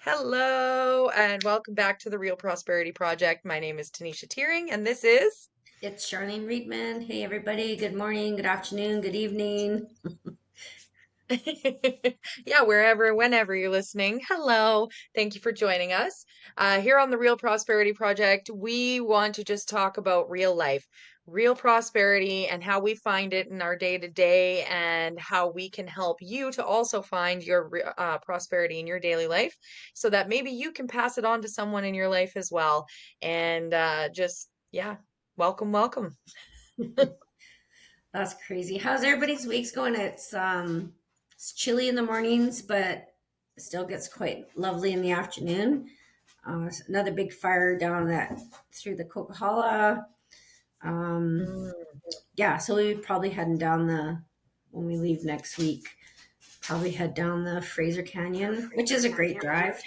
Hello, and welcome back to the Real Prosperity Project. My name is Tanisha Teering, and this is, It's Charlene Reedman. Hey, everybody. Good morning, good afternoon, good evening. yeah, wherever, whenever you're listening. Hello, thank you for joining us. Here on the Real Prosperity Project, we want to just talk about real life, real prosperity, and how we find it in our day to day, and how we can help you to also find your prosperity in your daily life so that maybe you can pass it on to someone in your life as well. And yeah, welcome, welcome. That's crazy. How's everybody's weeks going? It's chilly in the mornings, but it still gets quite lovely in the afternoon. Another big fire down that through the Coquihalla. Um, Mm. yeah, so we probably heading down the when we leave next week. Probably head down the Fraser Canyon, which is a great drive.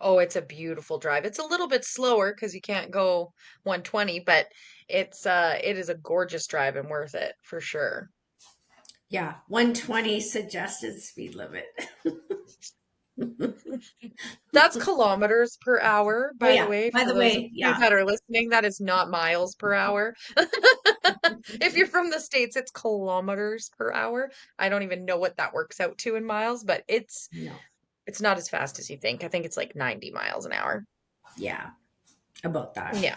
Oh, it's a beautiful drive. It's a little bit slower because you can't go 120, but it is a gorgeous drive and worth it for sure. Yeah, 120 suggested speed limit. That's kilometers per hour, Oh by the yeah. way, By for the those of way, you yeah. that are listening. That is not miles per hour. If you're from the States, it's kilometers per hour. I don't even know what that works out to in miles, but No. it's not as fast as you think. I think it's like 90 miles an hour. Yeah. About that. Yeah.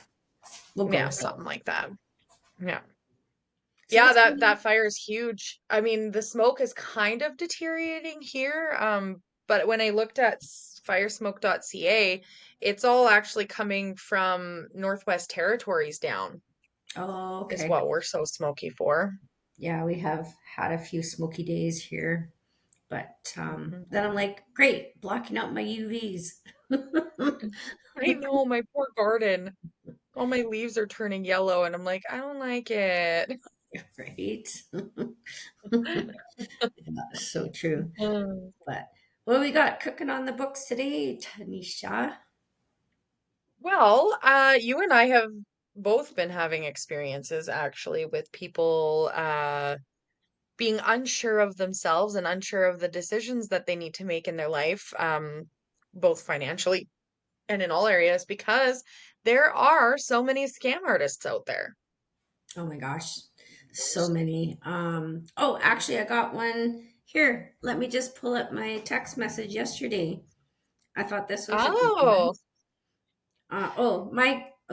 We'll go Yeah, with that. something like that. Yeah. So Yeah, what's that going fire is huge. I mean, the smoke is kind of deteriorating here. But when I looked at firesmoke.ca, it's all actually coming from Northwest Territories down, on? Oh, is okay. what we're so smoky for. Yeah, we have had a few smoky days here, but Mhm. then I'm like, great, blocking out my UVs. I know, my poor garden. All my leaves are turning yellow, and I'm like, I don't like it. Right? Yeah, so true. Mm. But what we got cooking on the books today, Tanisha? Well, you and I have both been having experiences actually with people being unsure of themselves and unsure of the decisions that they need to make in their life, both financially and in all areas, because there are so many scam artists out there. Oh my gosh, so many. Oh, actually, I got one here. Let me just pull up my text message yesterday. I thought this was a good one. Oh,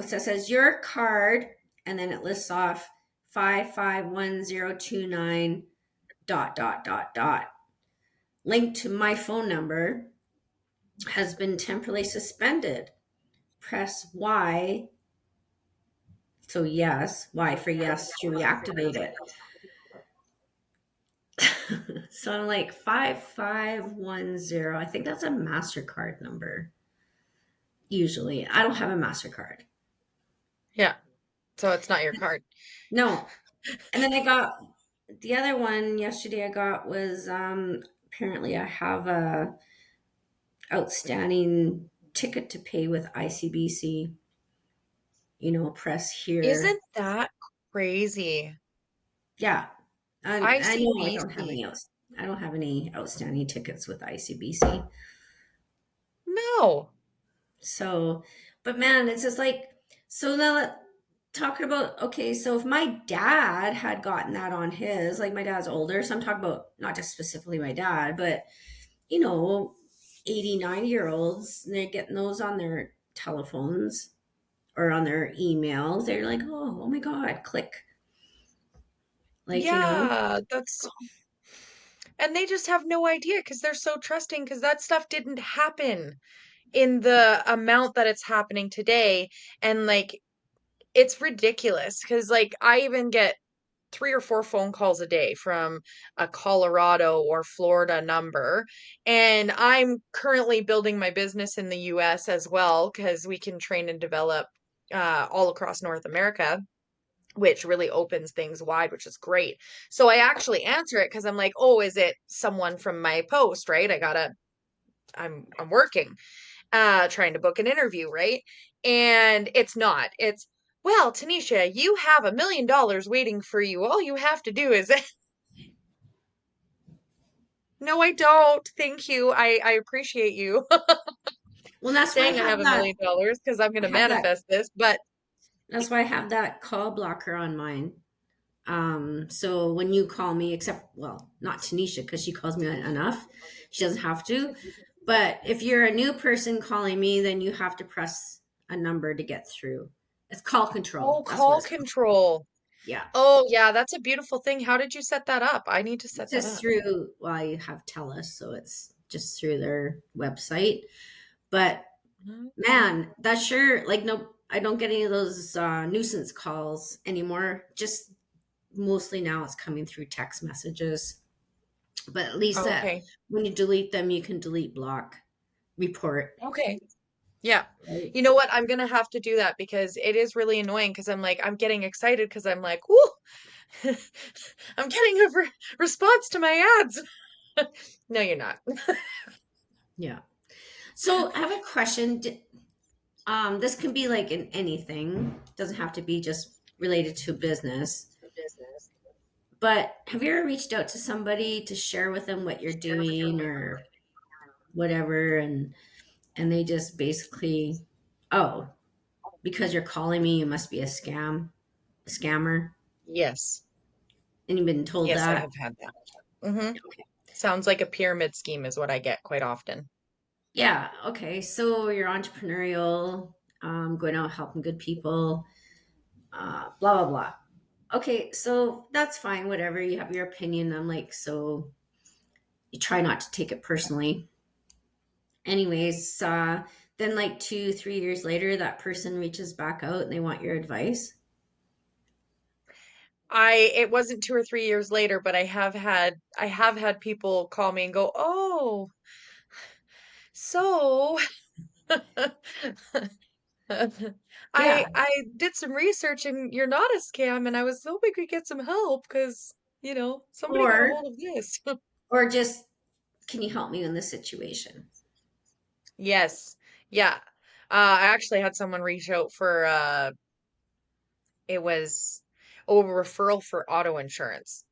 So it says your card, and then it lists off 551029 dot dot dot dot. Linked to my phone number has been temporarily suspended. Press Y. So yes, Y for yes to reactivate it. So I'm like 5510. I think that's a MasterCard number. Usually. I don't have a MasterCard. yeah. So it's not your card. No. And then I got the other one yesterday I got was apparently I have a outstanding ticket to pay with ICBC, press here. Isn't that crazy? Yeah. I know ICBC. I don't have any outstanding tickets with ICBC. No. So, but man, it's just like, so now talking about, okay, so if my dad had gotten that on his, like my dad's older, so I'm talking about not just specifically my dad, but, you know, 80, 90-year-olds, they're getting those on their telephones or on their emails. They're like, oh my God, click. Like, Yeah, and they just have no idea because they're so trusting because that stuff didn't happen in the amount that it's happening today. And like, it's ridiculous because like I even get 3 or 4 phone calls a day from a Colorado or Florida number. And I'm currently building my business in the US as well because we can train and develop all across North America, which really opens things wide, which is great. So I actually answer it because I'm like, oh, is it someone from my post, right? I'm working, trying to book an interview, right? And it's not. It's, well, Tanisha, you have $1 million waiting for you. All you have to do is, no, I don't. Thank you. I appreciate you. Well, that's why I saying I have have a that. million dollars because I'm going I to have that. manifest this, but That's why I have that call blocker on mine. So when you call me, except, well, not Tanisha, because she calls me enough. She doesn't have to. But if you're a new person calling me, then you have to press a number to get through. It's call control. oh, That's what call it's called. control. Yeah. Oh, yeah, that's a beautiful thing. How did you set that up? I need to It's set that just up. through, well, I have TELUS, so it's just through their website. But Okay. man, that sure, like, no, I don't get any of those nuisance calls anymore. Just mostly now it's coming through text messages. But at least that Okay. when you delete them, you can delete, block, report. Okay. Yeah. Right? You know what? I'm gonna have to do that because it is really annoying because I'm like, I'm getting excited because I'm like, whoo, I'm getting a response to my ads. No, you're not. Yeah. So I have a question. This can be like in anything. Doesn't have to be just related to business. But have you ever reached out to somebody to share with them what you're doing or whatever, and they just basically, oh, because you're calling me, you must be a scammer, Yes. and you've been told Yes, I that. have had that. Sounds like a pyramid scheme is what I get quite often. Yeah. Okay. So you're entrepreneurial, going out helping good people, blah blah blah. Okay, so that's fine. Whatever, you have your opinion. I'm like, so you try not to take it personally. Anyways, then like 2, 3 years later, that person reaches back out and they want your advice. It wasn't 2 or 3 years later, but I have had people call me and go, "Oh, so Yeah, I did some research and you're not a scam and I was hoping we could get some help because, somebody got a or hold of this." or just, can you help me in this situation? Yes. Yeah. I actually had someone reach out for it was a referral for auto insurance,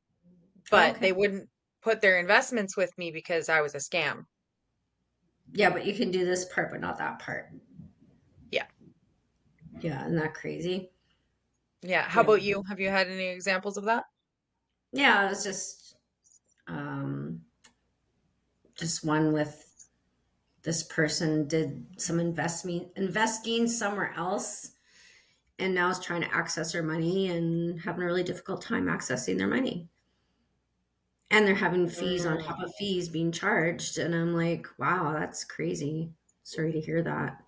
but Okay. they wouldn't put their investments with me because I was a scam. Yeah, but you can do this part, but not that part. Yeah. Yeah, isn't that crazy? Yeah. How Yeah. about you? Have you had any examples of that? Yeah, it was just one with, this person did some investing somewhere else, and now is trying to access their money and having a really difficult time accessing their money. And they're having fees on Mm, top of fees being charged. And I'm like, wow, that's crazy. Sorry to hear that.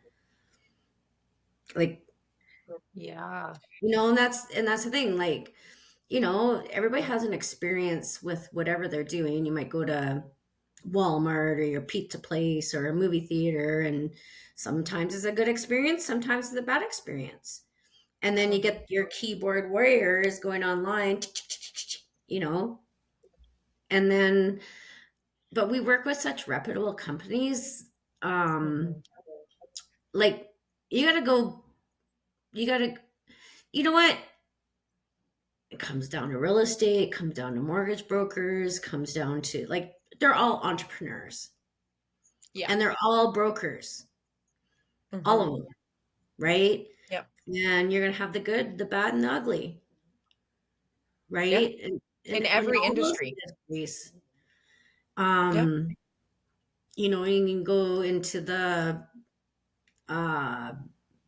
Like, yeah. and that's the thing. Like, everybody has an experience with whatever they're doing. You might go to Walmart or your pizza place or a movie theater, and sometimes it's a good experience, sometimes it's a bad experience. And then you Mhm. get your keyboard warriors going online, you know, and then, but we work with such reputable companies. Um, Mhm. like, you gotta go, you gotta, you know what? It comes down to real estate, comes down to mortgage brokers, comes down to, like, they're all entrepreneurs Yeah. and they're all brokers, all Hmm. of them, right? Yep. And you're gonna have the good, the bad, and the ugly, Yeah. right? And In in every all those industry. industries, Yep. um, you can go into the uh,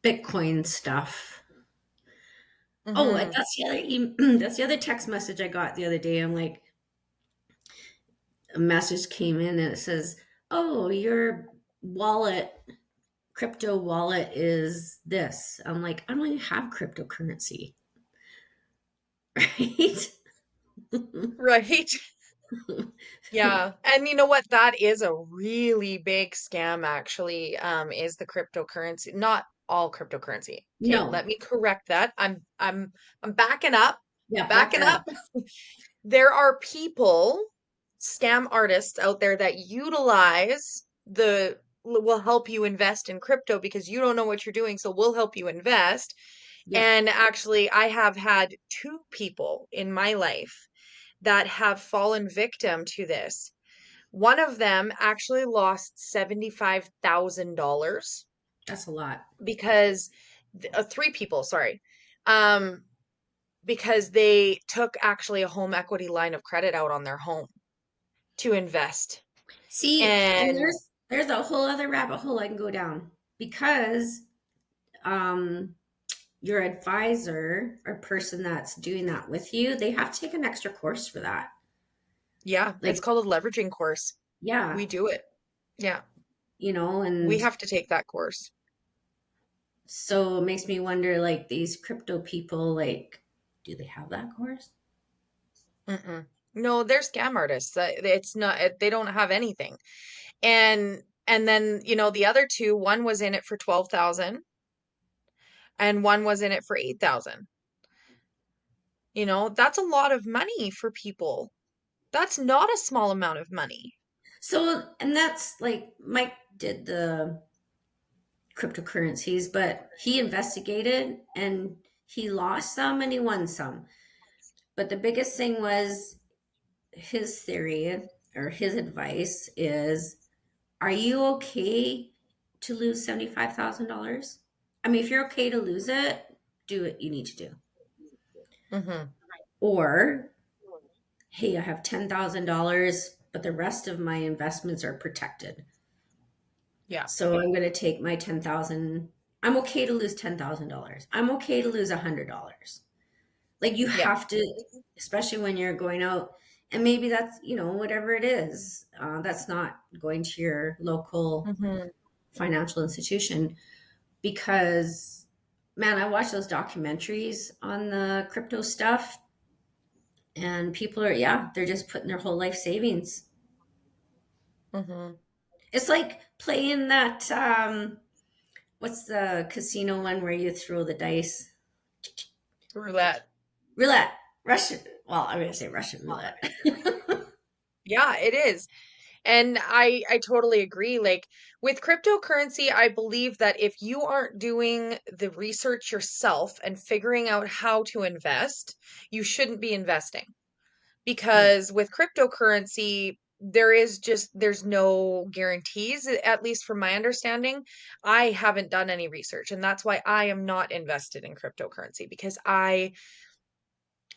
Bitcoin stuff. Oh, and Hmm. that's the other text message I got the other day. I'm like, a message came in and it says, "Oh, your wallet, crypto wallet is this." I'm like, I don't even have cryptocurrency, right? Right. Yeah. And you know what? That is a really big scam, actually, is the cryptocurrency. Not all cryptocurrency. Okay, No, let me correct that. I'm backing up. yeah, back Backing up. up. There are people, scam artists out there that utilize will help you invest in crypto because you don't know what you're doing, so we'll help you invest. Yeah, And actually, I have had two people in my life that have fallen victim to this. One of them actually lost $75,000 That's a lot. because three people, sorry. Um, because they took actually a home equity line of credit out on their home to invest. See, and And there's a whole other rabbit hole I can go down because um your advisor or person that's doing that with you, they have to take an extra course for that. yeah, it's Like, called a leveraging course. yeah, We do it. Yeah, we and have to take that course. so it makes me wonder, like, these crypto people, like, do they have that course? Mm-mm. No, they're scam artists. It's not, they don't have anything. And then, the other two, one was in it for 12,000 and one was in it for 8,000. That's a lot of money for people. That's not a small amount of money. So, and that's like Mike did the cryptocurrencies, but he investigated and he lost some and he won some. But the biggest thing was his theory or his advice is, are you okay to lose $75,000? I mean, if you're okay to lose it, do what you need to do. Hmm. Or, hey, I have $10,000, but the rest of my investments are protected. Yeah. So I'm going to take my 10,000. I'm okay to lose $10,000. I'm okay to lose $100. Like, you Yeah. have to, especially when you're going out, and maybe that's, whatever it is, that's not going to your local Hmm. financial institution. Because, man, I watch those documentaries on the crypto stuff, and people are, yeah, they're just putting their whole life savings. Hmm. It's like playing that, what's the casino one where you throw the dice? Roulette. Roulette. Russian. Well, I'm going to say Russian roulette. Yeah, it is. And I totally agree. Like with cryptocurrency, I believe that if you aren't doing the research yourself and figuring out how to invest, you shouldn't be investing. Yeah. Because with cryptocurrency, there's no guarantees, at least from my understanding. I haven't done any research, and that's why I am not invested in cryptocurrency because I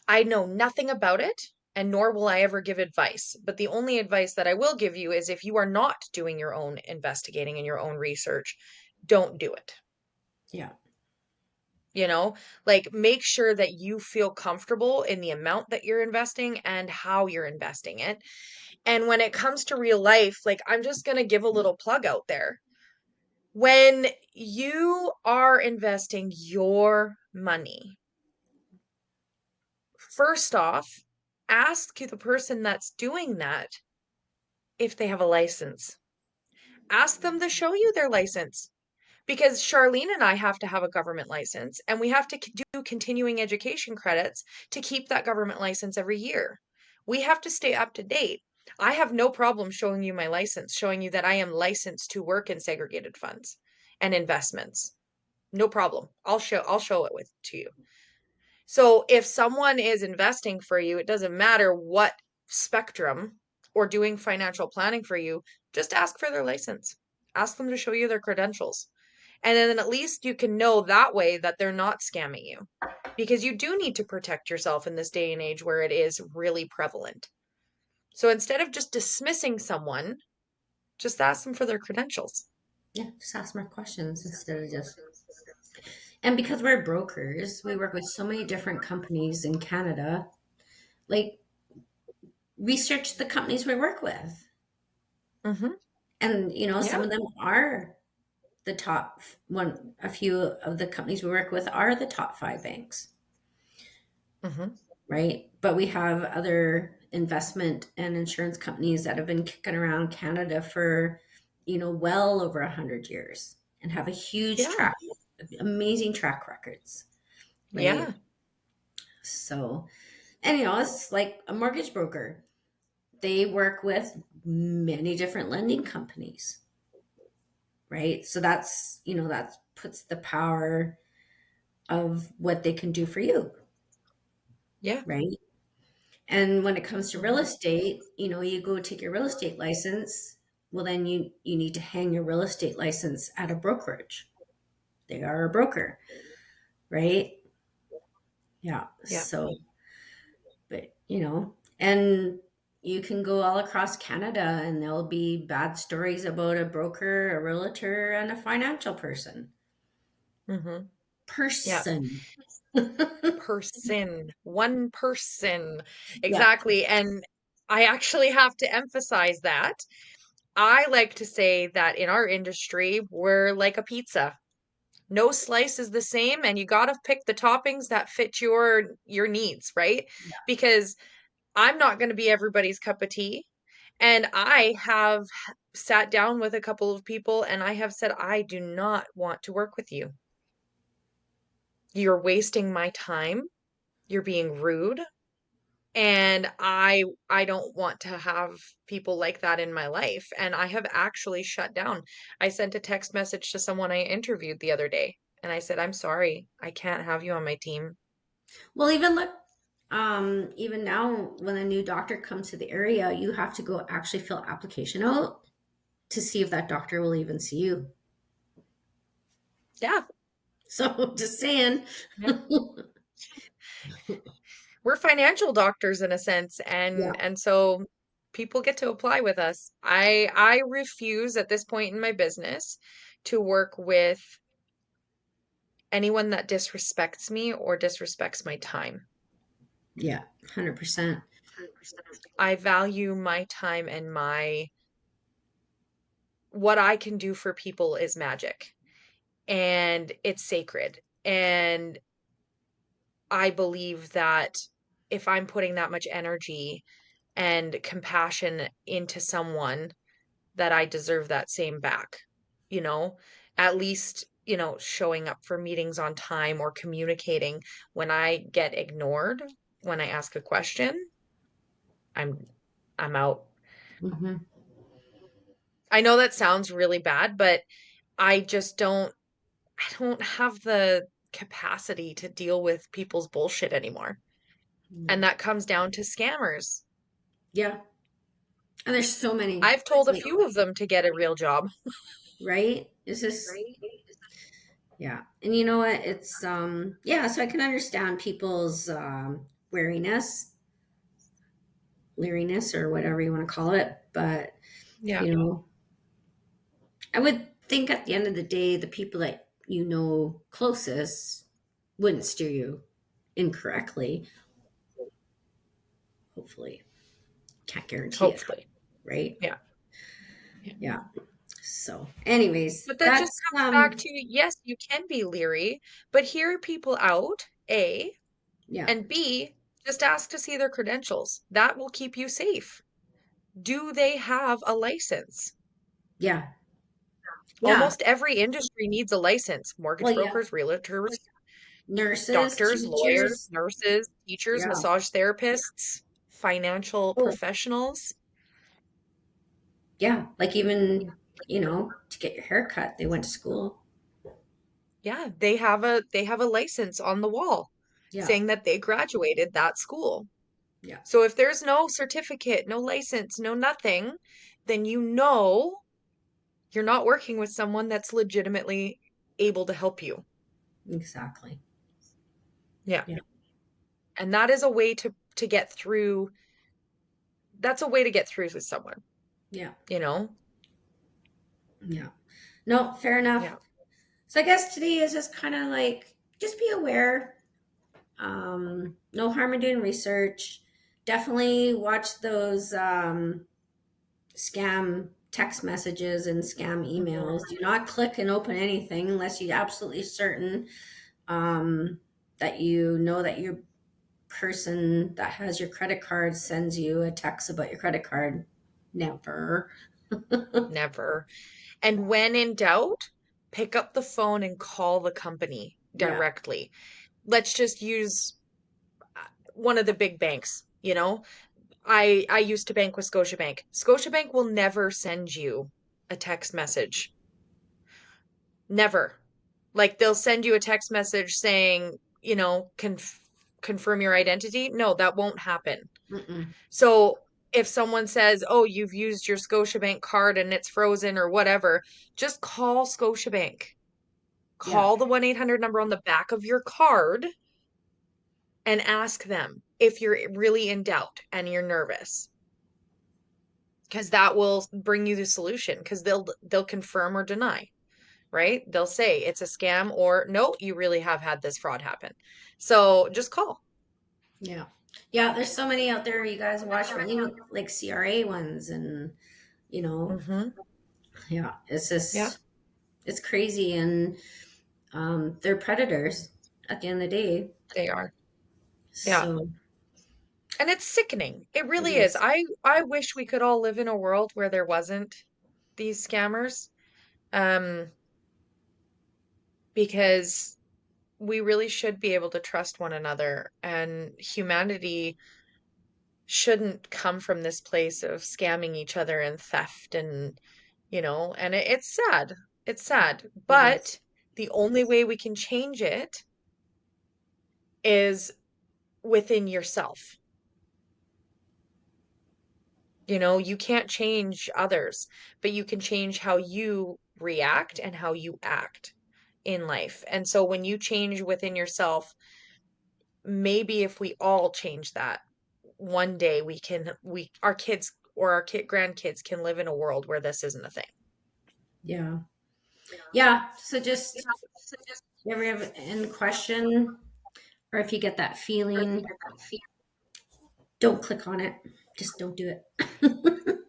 know nothing about it, and nor will I ever give advice. But the only advice that I will give you is if you are not doing your own investigating and your own research, don't do it. Yeah. You know, like make sure that you feel comfortable in the amount that you're investing and how you're investing it. And when it comes to real life, like I'm just going to give a little plug out there. When you are investing your money, first off, ask the person that's doing that if they have a license. Ask them to show you their license because Charlene and I have to have a government license and we have to do continuing education credits to keep that government license every year. We have to stay up to date. I have no problem showing you my license, showing you that I am licensed to work in segregated funds and investments. No problem. I'll show it with to you. So if someone is investing for you, it doesn't matter what spectrum or doing financial planning for you, just ask for their license. Ask them to show you their credentials. And then at least you can know that way that they're not scamming you. Because you do need to protect yourself in this day and age where it is really prevalent. So instead of just dismissing someone, just ask them for their credentials. Yeah. Just ask more questions instead of just. And because we're brokers, we work with so many different companies in Canada. Like, research the companies we work with. Mm-hmm. And, some Yeah. of them are the top one. A few of the companies we work with are the top five banks, Mm-hmm. right? But we have other investment and insurance companies that have been kicking around Canada for, well over 100 years and have a huge Yeah. amazing track records, right? Yeah. So, and it's like a mortgage broker. They work with many different lending companies, right? So that puts the power of what they can do for you, Yeah. right? And when it comes to real Mhm. estate, you go take your real estate license. Well, then you need to hang your real estate license at a brokerage. They are a broker, right? Yeah. Yeah. So, but and you can go all across Canada and there'll be bad stories about a broker, a realtor, and a financial person. Hmm. Yeah. Person. Person. One person. Yeah. Exactly. And I actually have to emphasize that. I like to say that in our industry, we're like a pizza. No slice is the same, and you got to pick the toppings that fit your needs, right? Because I'm not going to be everybody's cup of tea. And I have sat down with a couple of people and I have said, I do not want to work with you. You're wasting my time. You're being rude. And I don't want to have people like that in my life. And I have actually shut down. I sent a text message to someone I interviewed the other day and I said, I'm sorry, I can't have you on my team. Well, even look, even now, when a new doctor comes to the area, you have to go actually fill application out to see if that doctor will even see you. Yeah, So just saying. yeah. We're financial doctors in a sense, Yeah. and so people get to apply with us. I refuse at this point in my business to work with anyone that disrespects me or disrespects my time. Yeah. 100%. I value my time and my what I can do for people is magic and it's sacred. And I believe that if I'm putting that much energy and compassion into someone, that I deserve that same back, you know? At least, showing up for meetings on time or communicating when I get ignored, when I ask a question, I'm I'm out. Hmm. I know that sounds really bad, but I just I don't have the capacity to deal with people's bullshit anymore. Yeah. And that comes down to scammers. Yeah. And there's so many, I've told a like, few of them to get a real job. right? It's just, yeah. And you know what? It's, yeah, so I can understand people's wariness, leeriness, or whatever you want to call it. But, Yeah, you know, I would think at the end of the day, the people that closest wouldn't steer you incorrectly, hopefully. Can't guarantee it, hopefully. right? Yeah. Yeah. So, anyways, But that just that's comes back to yes, you can be leery, but hear people out, A, yeah. and B, just ask to see their credentials. That will keep you safe. Do they have a license? Yeah. Yeah. Almost every industry needs a license. Well, Mortgage yeah. brokers, realtors, Nurses, doctors, lawyers, teachers. nurses, teachers, Yeah. massage therapists, financial Oh, professionals. yeah. Like even, to get your hair cut, they went to school. Yeah, they have a license on the wall Yeah. saying that they graduated that school. Yeah. So if there's no certificate, no license, no nothing, then you're not working with someone that's legitimately able to help you. Exactly. Yeah. Yeah. And that is a way to get through. That's a way to get through with someone, Yeah. you know? Yeah. No, fair enough. Yeah. So I guess today is just kind of like just be aware. No harm in doing research. Definitely watch those scam text messages and scam Mhm. emails. Do not click and open anything unless you're absolutely certain that you know that your person that has your credit card sends you a text about your credit card. Never. Never. And when in doubt, pick up the phone and call the company Yeah. directly. Let's just use one of the big banks, you know? I used to bank with Scotiabank. Scotiabank will never send you a text message. Never. Like they'll send you a text message saying, confirm your identity. No, that won't happen. Mm-mm. So if someone says, "Oh, you've used your Scotiabank card and it's frozen or whatever," just call Scotiabank. Yeah. Call the 1-800 number on the back of your card and ask them if you're really in doubt and you're nervous, because that will bring you the solution, because they'll confirm or deny, right? They'll say it's a scam or no, you really have had this fraud happen. So just call. Yeah. Yeah, there's so many out there you guys watch for, like CRA ones and you know, Hmm. yeah, it's Yeah, just it's crazy and they're predators at the end of the day. they are. Yeah. So And it's sickening. It it really is. is. I wish we could all live in a world where there wasn't these scammers. Um, because we really should be able to trust one another, and humanity shouldn't come from this place of scamming each other and theft and and it's sad. It's sad. It is. But the only way we can change it is within yourself. You can't change others, but you can change how you react and how you act in life. And so when you change within yourself, maybe if we all change that, one day we our kids or our grandkids can live in a world where this isn't a thing. Yeah. Yeah. So just if you ever have any question or if you get that feeling, don't click on it. Just don't do it.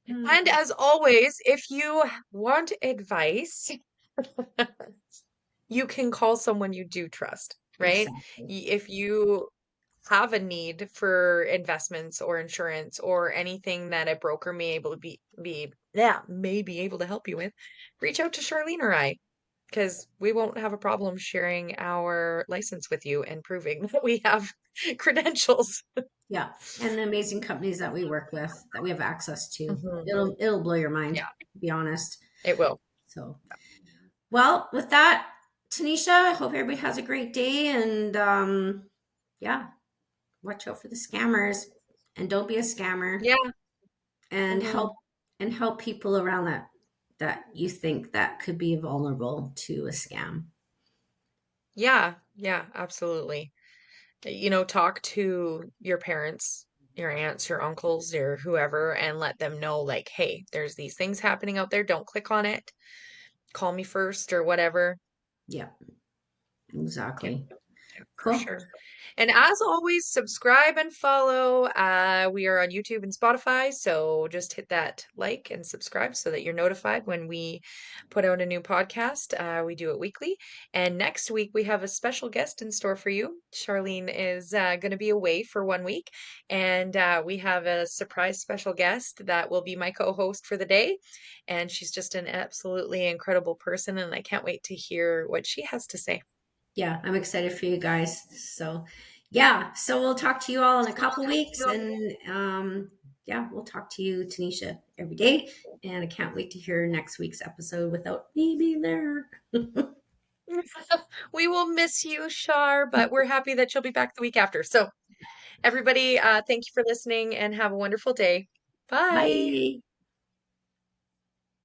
And as always, if you want advice, you can call someone you do trust, right? Exactly. If you have a need for investments or insurance or anything that a broker may able to may be able to help you with, reach out to Charlene or I, because we won't have a problem sharing our license with you and proving that we have credentials. Yeah. And the amazing companies that we work with that we have access to. Hmm. It'll blow your mind, Yeah, to be honest. it will. So well, with that, Tanisha, I hope everybody has a great day and yeah, watch out for the scammers and don't be a scammer Yeah. and Hmm. help people around that you think that could be vulnerable to a scam. Yeah, yeah, absolutely. Talk to your parents, your aunts, your uncles, or whoever, and let them know, like, hey, there's these things happening out there. Don't click on it. Call me first or whatever. Yeah, Yeah. exactly. Yeah, for Cool. sure. And as always, subscribe and follow. We are on YouTube and Spotify, so just hit that like and subscribe so that you're notified when we put out a new podcast. We do it weekly. And next week, we have a special guest in store for you. Charlene is going to be away for 1 week, and we have a surprise special guest that will be my co-host for the day. And she's just an absolutely incredible person, and I can't wait to hear what she has to say. Yeah, I'm excited for you guys. So, yeah, so we'll talk to you all in a couple weeks, and yeah, we'll talk to you, Tanisha, every day. And I can't wait to hear next week's episode without me being there. We will miss you, Shar, but we're happy that you'll be back the week after. So, everybody, thank you for listening and have a wonderful day. Bye. Bye.